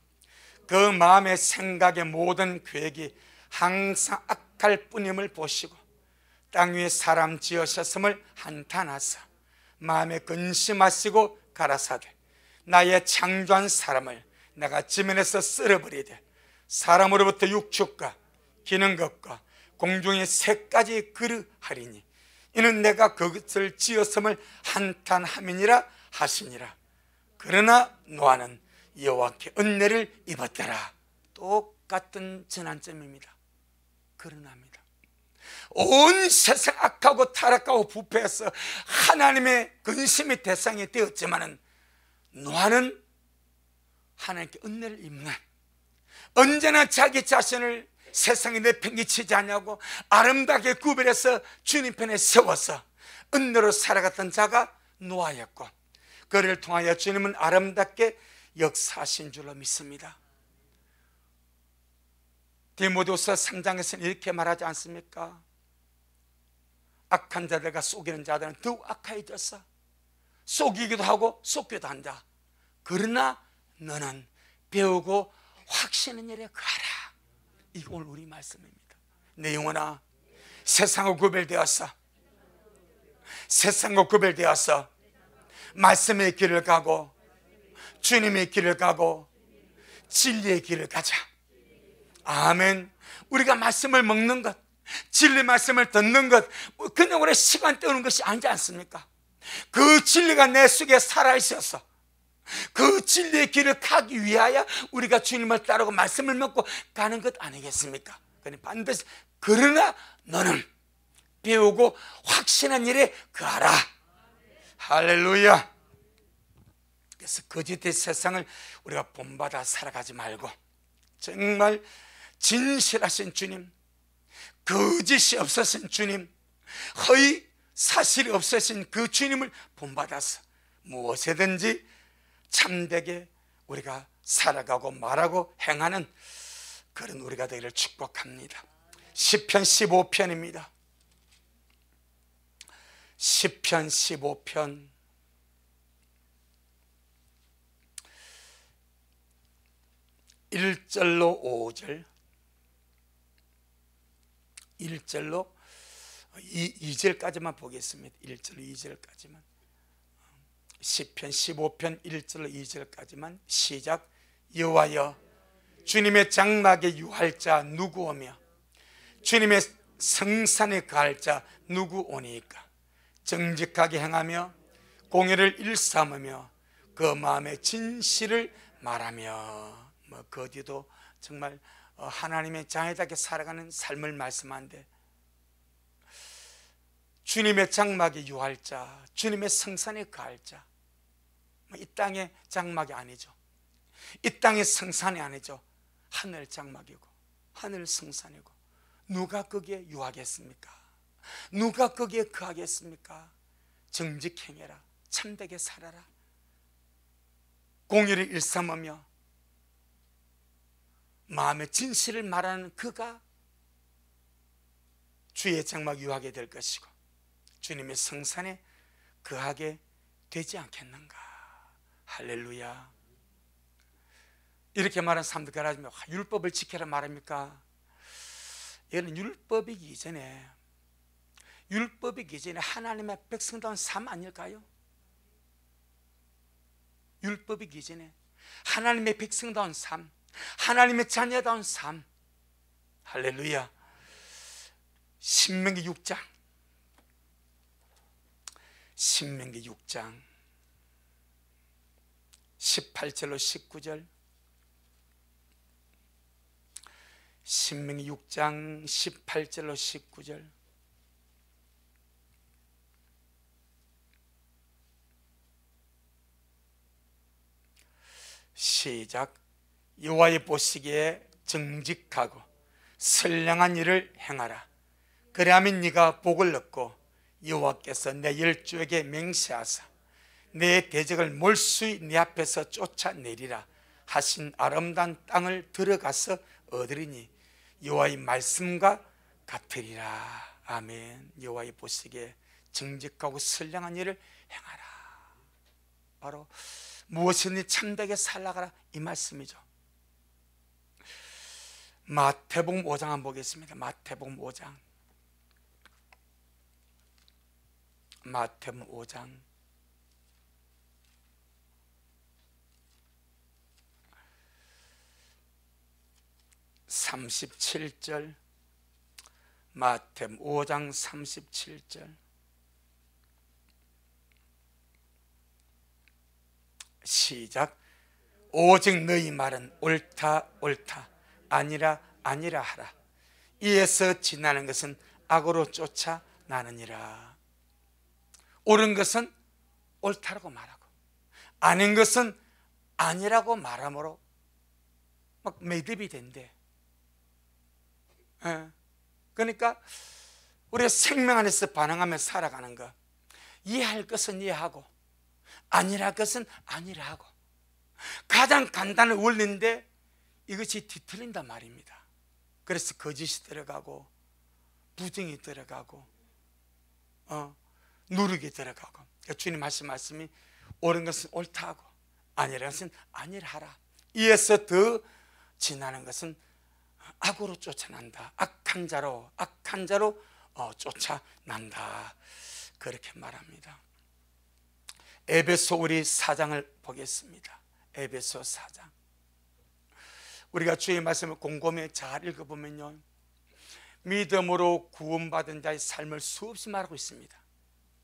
Speaker 1: 그 마음의 생각의 모든 계획이 항상 악할 뿐임을 보시고 땅 위에 사람 지으셨음을 한탄하사 마음에 근심하시고 가라사대 나의 창조한 사람을 내가 지면에서 쓸어버리되 사람으로부터 육축과 기는 것과 공중의 새까지 그르하리니 이는 내가 그것을 지었음을 한탄함이니라 하시니라. 그러나 노아는 여호와께 은혜를 입었더라. 똑같은 전환점입니다. 그러나입니다. 온 세상 악하고 타락하고 부패해서 하나님의 근심의 대상이 되었지만은 노아는 하나님께 은혜를 입는, 언제나 자기 자신을 세상에 내팽개치지 않냐고 아름답게 구별해서 주님 편에 세워서 은혜로 살아갔던 자가 노아였고, 그를 통하여 주님은 아름답게 역사하신 줄로 믿습니다. 디모데후서 3장에서는 이렇게 말하지 않습니까? 악한 자들과 속이는 자들은 더욱 악해졌어. 속이기도 하고 속기도 한다. 그러나 너는 배우고 확신의 일에 가라. 이거 오늘 우리 말씀입니다. 내 영혼아, 세상과 구별되었어. 세상과 구별되었어. 말씀의 길을 가고 주님의 길을 가고 진리의 길을 가자. 아멘. 우리가 말씀을 먹는 것, 진리 말씀을 듣는 것, 그냥 우리 시간 때우는 것이 아니지 않습니까? 그 진리가 내 속에 살아있어서 그 진리의 길을 가기 위하여 우리가 주님을 따르고 말씀을 먹고 가는 것 아니겠습니까? 그러니 반드시 그러나 너는 배우고 확신한 일에 거하라. 할렐루야. 그래서 거짓의 세상을 우리가 본받아 살아가지 말고 정말 진실하신 주님, 거짓이 없으신 주님, 허위 사실이 없으신 그 주님을 본받아서 무엇이든지 참되게 우리가 살아가고 말하고 행하는 그런 우리가 되기를 축복합니다. 시편 15편입니다. 시편 15편 1절로 5절, 1절로 2절까지만 보겠습니다. 1절로 2절까지만. 시편 15편 1절로 2절까지만. 시작. 여호와여, 주님의 장막에 유할 자 누구 오며 주님의 성산에 거할 자 누구 오니까? 정직하게 행하며 공의를 일삼으며 그 마음의 진실을 말하며. 그 어디도 정말 하나님의 자녀답게 살아가는 삶을 말씀하는데, 주님의 장막에 유할 자, 주님의 성산에 거할 자, 이 땅의 장막이 아니죠. 이 땅의 성산이 아니죠. 하늘 장막이고 하늘 성산이고, 누가 거기에 유하겠습니까? 누가 거기에 거하겠습니까? 정직행해라, 참되게 살아라, 공의를 일삼으며 마음의 진실을 말하는 그가 주의 장막 유하게 될 것이고 주님의 성산에 거하게 되지 않겠는가. 할렐루야. 이렇게 말하는 사람들 가라지면 율법을 지켜라 말합니까? 이거는 율법이기 전에 하나님의 백성다운 삶 아닐까요? 율법이기 전에 하나님의 백성다운 삶, 하나님의 자녀다운 삶. 할렐루야. 신명기 6장 18절로 19절. 신명기 6장 18절로 19절. 시작. 여호와의 보시기에 정직하고 선량한 일을 행하라. 그래야면 네가 복을 얻고 여호와께서 내 열조에게 맹세하사 내 대적을 몰수히 네 앞에서 쫓아내리라 하신 아름다운 땅을 들어가서 얻으리니 여호와의 말씀과 같으리라. 아멘. 여호와의 보시기에 정직하고 선량한 일을 행하라. 바로 무엇이든지 참되게 살아가라, 이 말씀이죠. 마태복음 5장 한번 보겠습니다. 마태복음 5장. 마태복음 5장 37절. 마태복음 5장 37절. 시작. 오직 너희 말은 옳다 옳다, 아니라 아니라 하라. 이에서 지나는 것은 악으로 쫓아나느니라. 옳은 것은 옳다라고 말하고 아닌 것은 아니라고 말함으로 막 매듭이 된대. 그러니까 우리가 생명 안에서 반응하며 살아가는 거, 이해할 것은 이해하고 아니랄 것은 아니라 하고, 가장 간단한 원리인데 이것이 뒤틀린단 말입니다. 그래서 거짓이 들어가고 부정이 들어가고 누룩이 들어가고. 주님 하신 말씀이 옳은 것은 옳다 하고 아니라 것은 아니라 하라. 이에서 더 지나는 것은 악으로 쫓아난다. 악한 자로 쫓아난다, 그렇게 말합니다. 에베소 우리 4장을 보겠습니다. 에베소 4장. 우리가 주의 말씀을 곰곰이 잘 읽어보면요, 믿음으로 구원받은 자의 삶을 수없이 말하고 있습니다.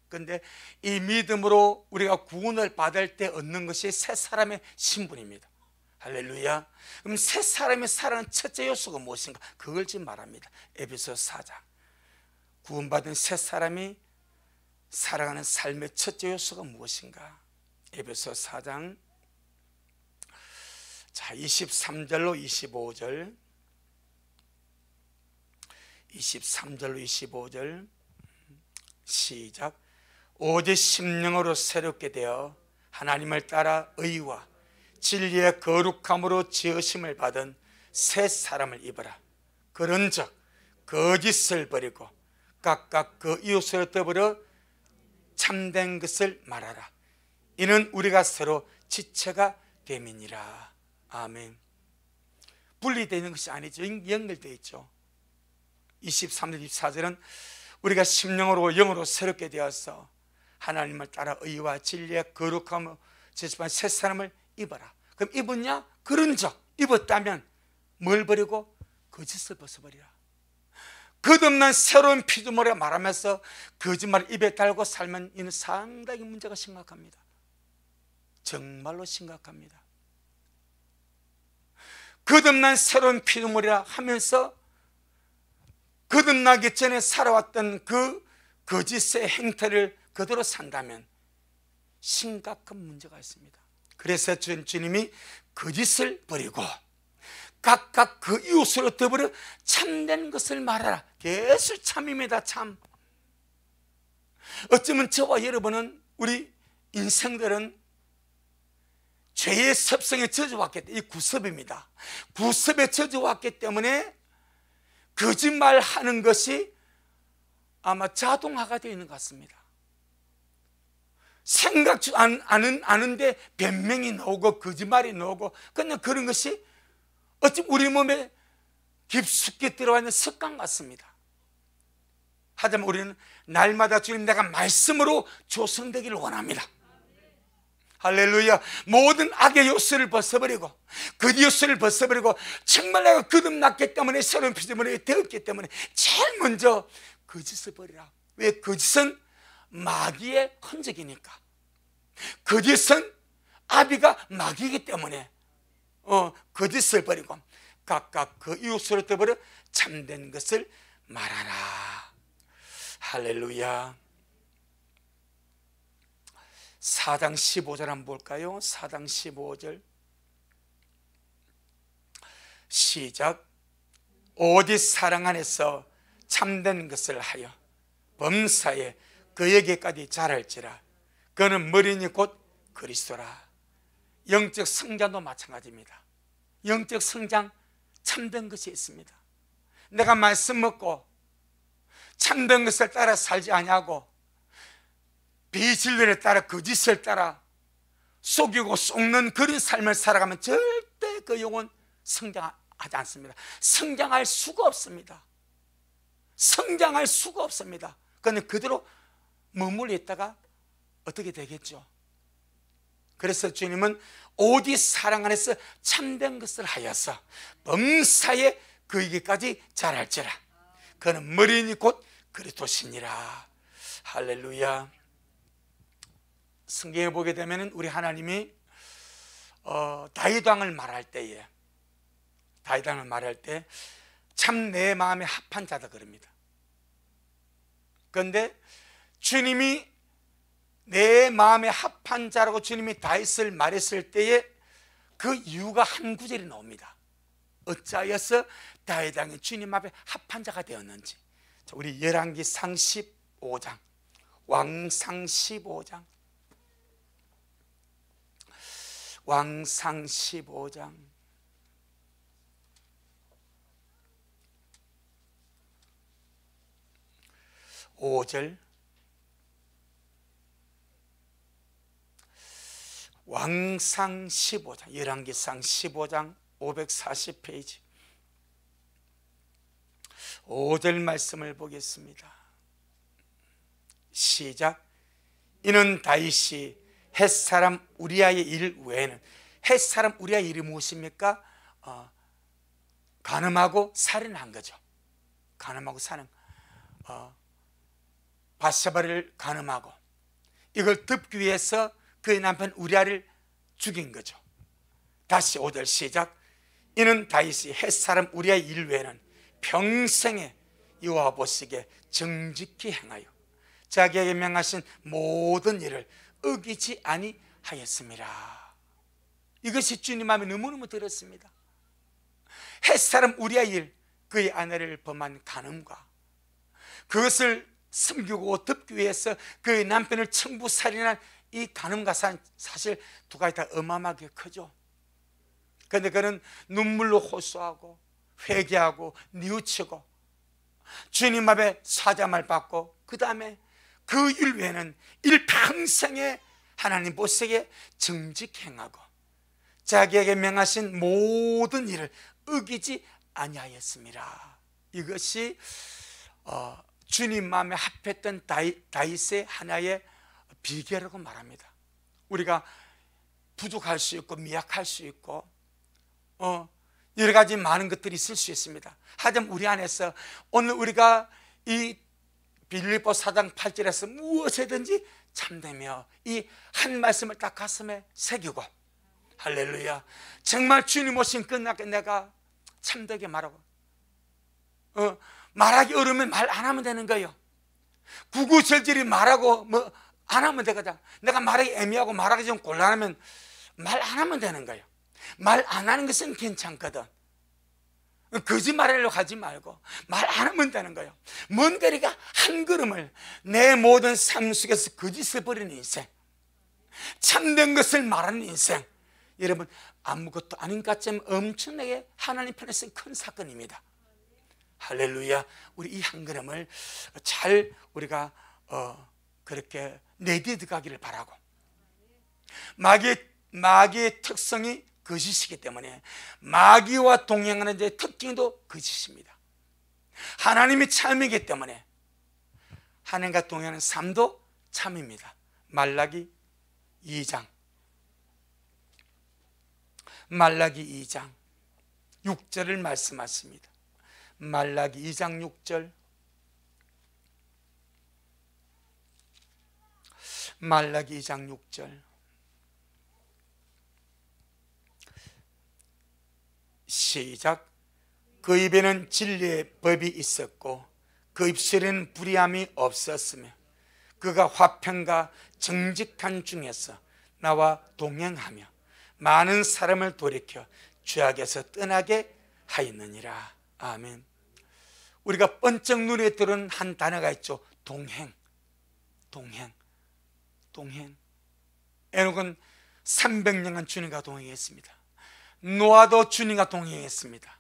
Speaker 1: 그런데 이 믿음으로 우리가 구원을 받을 때 얻는 것이 새 사람의 신분입니다. 할렐루야. 그럼 새 사람이 살아가는 첫째 요소가 무엇인가? 그걸 지금 말합니다. 에베소 4장. 구원받은 새 사람이 살아가는 삶의 첫째 요소가 무엇인가? 에베소 4장 23절로 25절. 23절로 25절 시작. 오직 심령으로 새롭게 되어 하나님을 따라 의와 진리의 거룩함으로 지으심을 받은 새 사람을 입어라. 그런즉 거짓을 버리고 각각 그 이웃으로 더불어 참된 것을 말하라. 이는 우리가 서로 지체가 됨이니라. 아멘. 분리되어 있는 것이 아니죠. 연결되어 있죠. 23절 24절은 우리가 심령으로 영으로 새롭게 되어서 하나님을 따라 의와 진리의 거룩함으로 지으신 새 사람을 입어라. 그럼 입었냐? 그런즉 입었다면 뭘 버리고? 거짓을 벗어버리라. 끝없는 새로운 피조물에 말하면서 거짓말을 입에 달고 살면 이는 상당히 문제가 심각합니다. 정말로 심각합니다. 거듭난 새로운 피조물이라 하면서 거듭나기 전에 살아왔던 그 거짓의 행태를 그대로 산다면 심각한 문제가 있습니다. 그래서 주님이 거짓을 버리고 각각 그 이웃으로 더불어 참된 것을 말하라. 계속 참입니다. 참. 어쩌면 저와 여러분은, 우리 인생들은 죄의 습성에 젖어왔기 때문에, 이 구습입니다. 구습에 젖어왔기 때문에 거짓말하는 것이 아마 자동화가 되어 있는 것 같습니다. 생각지 않은데 변명이 나오고 거짓말이 나오고, 그냥 그런 것이 어찌 우리 몸에 깊숙이 들어와 있는 습관 같습니다. 하지만 우리는 날마다 주님 내가 말씀으로 조성되기를 원합니다. 할렐루야. 모든 악의 요소를 벗어버리고 그 요소를 벗어버리고 정말 내가 거듭났기 때문에 새로운 피조물이 되었기 때문에 제일 먼저 거짓을 버리라. 왜? 거짓은 마귀의 흔적이니까. 거짓은 아비가 마귀이기 때문에 거짓을 버리고 각각 그 이웃으로 더불어 참된 것을 말하라. 할렐루야. 4장 15절 한번 볼까요? 4장 15절 시작. 오직 사랑 안에서 참된 것을 하여 범사에 그에게까지 자랄지라. 그는 머리니 곧 그리스도라. 영적 성장도 마찬가지입니다. 영적 성장, 참된 것이 있습니다. 내가 말씀 먹고 참된 것을 따라 살지 아니하고 비진리를 따라 거짓을 따라 속이고 속는 그런 삶을 살아가면 절대 그 영혼 성장하지 않습니다. 성장할 수가 없습니다. 성장할 수가 없습니다. 그런데 그대로 머물러 있다가 어떻게 되겠죠? 그래서 주님은 오직 사랑 안에서 참된 것을 하여서 범사에 그에게까지 자랄지라. 그는 머리니 곧 그리스도시니라. 할렐루야. 성경에 보게 되면 우리 하나님이 다윗 왕을 말할 때에, 다윗 왕을 말할 때 참 내 마음에 합한 자다 그럽니다. 그런데 주님이 내 마음에 합한 자라고 주님이 다윗을 말했을 때에 그 이유가 한 구절이 나옵니다. 어찌하여서 다윗 왕이 주님 앞에 합한 자가 되었는지. 우리 열왕기상 15장, 왕상 15장, 왕상 15장 5절, 왕상 15장, 열왕기상 15장 540페이지 5절 말씀을 보겠습니다. 시작. 이는 다윗이 헷사람 우리아의 일 외에는, 헷사람 우리아의 일이 무엇입니까? 간음하고 살인한 거죠. 간음하고 살인, 바세바를 간음하고 이걸 덮기 위해서 그의 남편 우리아를 죽인 거죠. 다시 5절 시작. 이는 다윗이 헷사람 우리아의 일 외에는 평생에 여호와 보시기에 정직히 행하여 자기에게 명하신 모든 일을 어기지 아니하였습니다. 이것이 주님 마음에 너무너무 들었습니다. 헷사람 우리아의 일, 그의 아내를 범한 간음과 그것을 숨기고 덮기 위해서 그의 남편을 청부살인한 이 간음과 살인, 사실 두 가지 다 어마어마하게 크죠. 그런데 그는 눈물로 호소하고 회개하고 뉘우치고 주님 앞에 사자말 받고, 그 다음에 그 일 외에는 일평생에 하나님 보시기에 정직행하고 자기에게 명하신 모든 일을 어기지 아니하였습니다. 이것이 주님 마음에 합했던 다윗의 하나의 비결이라고 말합니다. 우리가 부족할 수 있고 미약할 수 있고 여러 가지 많은 것들이 있을 수 있습니다. 하지만 우리 안에서 오늘 우리가 이 빌립보 4장 8절에서 무엇이든지 참되며 이 한 말씀을 딱 가슴에 새기고, 할렐루야, 정말 주님 오신 끝나게 내가 참되게 말하고, 말하기 어려우면 말 안 하면 되는 거예요. 구구절절히 말하고 뭐 안 하면 되거든. 내가 말하기 애매하고 말하기 좀 곤란하면 말 안 하면 되는 거예요. 말 안 하는 것은 괜찮거든. 거짓말하려고 하지 말고 말 안 하면 되는 거예요. 뭔가 우리가 한 걸음을 내 모든 삶 속에서 거짓을 버리는 인생, 참된 것을 말하는 인생, 여러분 아무것도 아닌 것 같지만 엄청나게 하나님 편에서 큰 사건입니다. 할렐루야. 우리 이 한 걸음을 잘 우리가 그렇게 내디뎌 가기를 바라고, 마귀의 특성이 거짓이기 때문에 마귀와 동행하는 자의 특징도 거짓입니다. 하나님이 참이기 때문에 하나님과 동행하는 삶도 참입니다. 말라기 2장 6절을 말씀하십니다. 말라기 2장 6절, 말라기 2장 6절 시작. 그 입에는 진리의 법이 있었고 그 입술에는 불의함이 없었으며 그가 화평과 정직한 중에서 나와 동행하며 많은 사람을 돌이켜 죄악에서 떠나게 하였느니라. 아멘. 우리가 번쩍 눈에 들은 한 단어가 있죠. 동행. 에녹은 300년간 주님과 동행했습니다. 노아도 주님과 동행했습니다.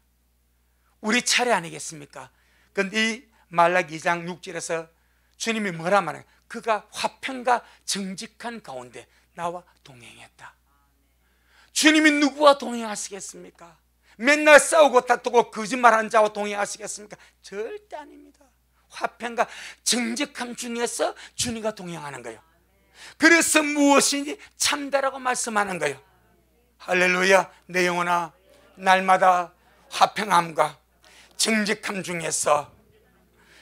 Speaker 1: 우리 차례 아니겠습니까? 그런데 이 말라기 2장 6절에서 주님이 뭐라 말해요? 그가 화평과 정직한 가운데 나와 동행했다. 주님이 누구와 동행하시겠습니까? 맨날 싸우고 다투고 거짓말하는 자와 동행하시겠습니까? 절대 아닙니다. 화평과 정직함 중에서 주님과 동행하는 거예요. 그래서 무엇이니 참다라고 말씀하는 거예요. 할렐루야. 내 영혼아, 날마다 화평함과 정직함 중에서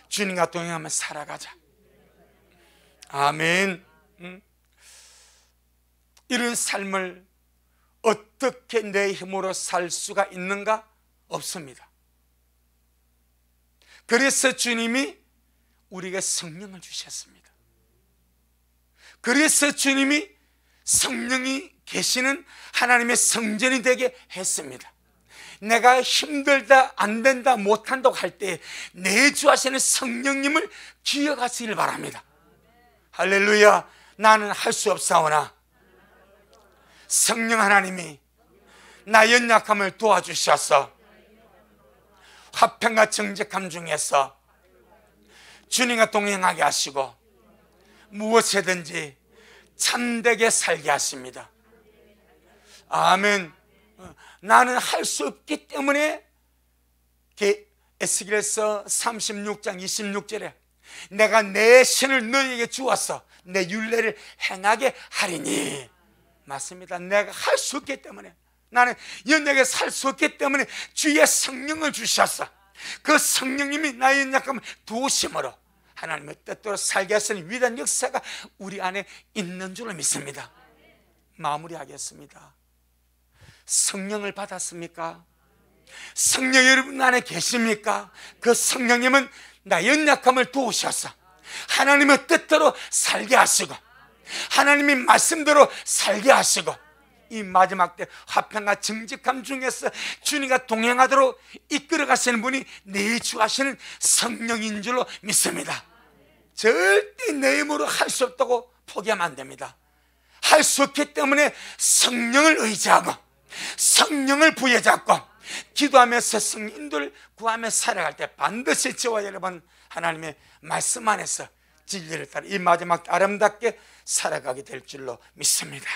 Speaker 1: 주님과 동행하며 살아가자. 아멘. 이런 삶을 어떻게 내 힘으로 살 수가 있는가? 없습니다. 그래서 주님이 우리에게 성령을 주셨습니다. 그래서 주님이 성령이 계시는 하나님의 성전이 되게 했습니다. 내가 힘들다, 안 된다, 못한다고 할 때 내주하시는 성령님을 기억하시길 바랍니다. 할렐루야. 나는 할 수 없사오나 성령 하나님이 나 연약함을 도와주셔서 화평과 정직함 중에서 주님과 동행하게 하시고 무엇이든지 참되게 살게 하십니다. 아멘. 나는 할 수 없기 때문에 에스겔서 36장 26절에 내가 내 신을 너희에게 주어서 내 율례를 행하게 하리니. 맞습니다. 내가 할 수 없기 때문에, 나는 연약에 살 수 없기 때문에 주의 성령을 주셔서 그 성령님이 나의 연약함을 도우심으로 하나님의 뜻대로 살게 하시는 위대한 역사가 우리 안에 있는 줄을 믿습니다. 마무리하겠습니다. 성령을 받았습니까? 성령 여러분 안에 계십니까? 그 성령님은 나 연약함을 도우셔서 하나님의 뜻대로 살게 하시고 하나님의 말씀대로 살게 하시고 이 마지막 때 화평과 정직함 중에서 주님과 동행하도록 이끌어 가시는 분이 내주하시는 성령인 줄로 믿습니다. 절대 내 힘으로 할 수 없다고 포기하면 안 됩니다. 할 수 없기 때문에 성령을 의지하고 성령을 부여잡고 기도하면서 성령님들 구하며 살아갈 때 반드시 저와 여러분 하나님의 말씀 안에서 진리를 따라 이 마지막 아름답게 살아가게 될 줄로 믿습니다.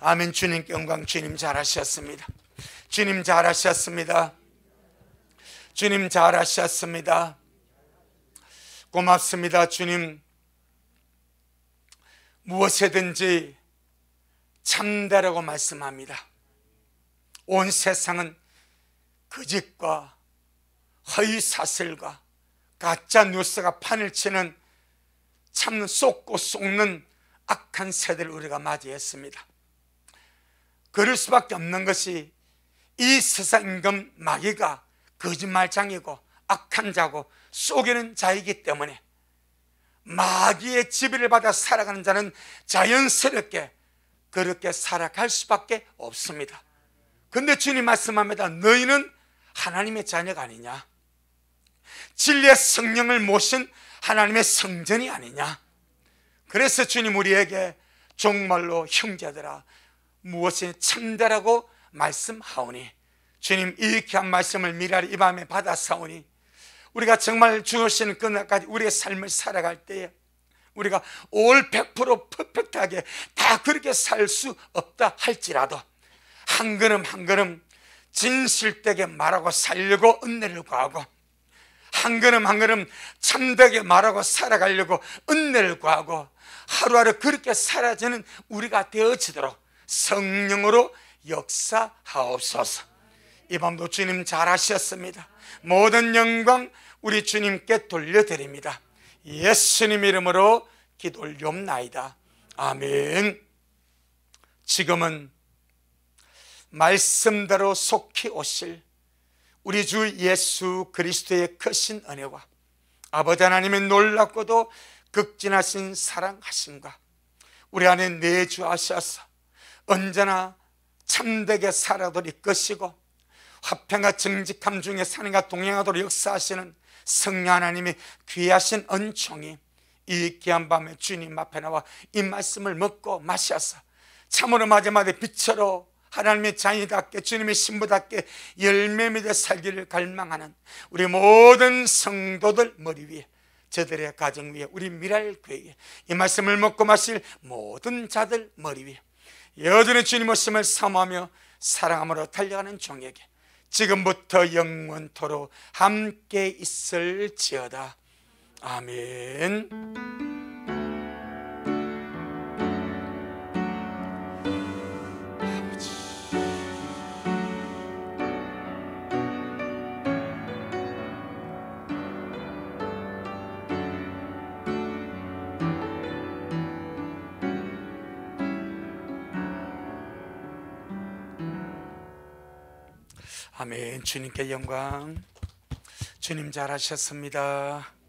Speaker 1: 아멘. 주님께 영광. 주님 잘하셨습니다. 주님 잘하셨습니다. 주님 잘하셨습니다. 고맙습니다. 주님, 무엇이든지 참되라고 말씀합니다. 온 세상은 거짓과 허위사실과 가짜 뉴스가 판을 치는 참 쏟고 쏟는 악한 세대를 우리가 맞이했습니다. 그럴 수밖에 없는 것이 이 세상 임금 마귀가 거짓말장이고 악한 자고 속이는 자이기 때문에 마귀의 지배를 받아 살아가는 자는 자연스럽게 그렇게 살아갈 수밖에 없습니다. 그런데 주님 말씀합니다. 너희는 하나님의 자녀가 아니냐? 진리의 성령을 모신 하나님의 성전이 아니냐? 그래서 주님 우리에게 정말로 형제들아 무엇이 참되라고 말씀하오니 주님 이 귀한 말씀을 미라리 이 밤에 받아사오니 우리가 정말 주시는 그날까지 우리의 삶을 살아갈 때에 우리가 올 100% 퍼펙트하게 다 그렇게 살 수 없다 할지라도 한 걸음 한 걸음 진실되게 말하고 살려고 은혜를 구하고 한 걸음 한 걸음 참되게 말하고 살아가려고 은혜를 구하고 하루하루 그렇게 살아지는 우리가 되어지도록 성령으로 역사하옵소서. 이 밤도 주님 잘하셨습니다. 모든 영광 우리 주님께 돌려드립니다. 예수님 이름으로 기도 올리옵나이다. 아멘. 지금은 말씀대로 속히 오실 우리 주 예수 그리스도의 크신 은혜와 아버지 하나님의 놀랍고도 극진하신 사랑하심과 우리 안에 내주하셔서 언제나 참되게 살아도록 이끄시고 화평과 정직함 중에 사는가 동행하도록 역사하시는 성령 하나님의 귀하신 은총이 이 귀한 밤에 주님 앞에 나와 이 말씀을 먹고 마셔서 참으로 마지막에 빛으로 하나님의 자녀답게 주님의 신부답게 열매 맺어 살기를 갈망하는 우리 모든 성도들 머리 위에 저들의 가정 위에, 우리 미랄교회에 이 말씀을 먹고 마실 모든 자들 머리 위에 여전히 주님 오심을 사모하며 사랑함으로 달려가는 종에게 지금부터 영원토록 함께 있을지어다. 아멘. 아멘. 주님께 영광. 주님 잘하셨습니다.